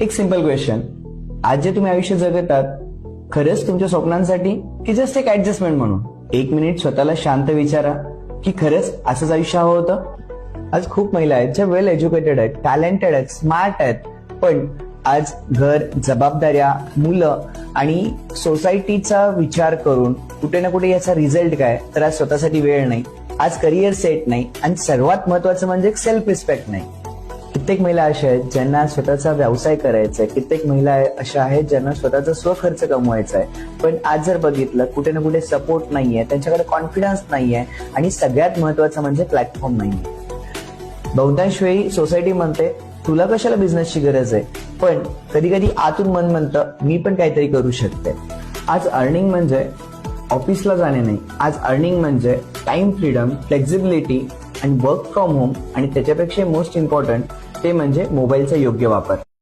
एक simple question, आज जे तुम्ही आयुष्य जगतात खरंच तुमच्या स्वप्नांसाठी की जस्ट एक ऍडजस्टमेंट म्हणून? एक मिनिट स्वतःला शांत विचारा की खरंच असंच आयुष्य हवं होतं? आज खूप महिला आहेत ज्या वेल एज्युकेटेड आहेत, टॅलेंटेड आहेत, स्मार्ट आहेत, पण आज घर, जबाबदाऱ्या, मुलं आणि सोसायटीचा विचार करून कुठे ना कुठे याचा रिझल्ट काय, तर आज स्वतःसाठी वेळ नाही, आज करिअर सेट नाही आणि सर्वात महत्वाचं म्हणजे सेल्फ रिस्पेक्ट नाही. कित्येक महिला अशा आहेत ज्यांना स्वतःचा व्यवसाय करायचा आहे, कित्येक महिला अशा आहेत ज्यांना स्वतःचा स्वखर्च कमवायचा आहे, पण आज जर बघितलं कुठे ना कुठे सपोर्ट नाहीये, त्यांच्याकडे कॉन्फिडन्स नाहीये आणि सगळ्यात महत्वाचं म्हणजे प्लॅटफॉर्म नाहीये. बहुतांश वेळी सोसायटी म्हणते तुला कशाला बिझनेसची गरज आहे, पण कधी कधी आतून मन म्हणतं मी पण काहीतरी करू शकते. आज अर्निंग म्हणजे ऑफिसला जाणे नाही, आज अर्निंग म्हणजे टाइम फ्रीडम, फ्लेक्झिबिलिटी आणि वर्क फ्रॉम होम, आणि त्याच्यापेक्षा मोस्ट इम्पॉर्टंट ते म्हणजे मोबाईलचा योग्य वापर.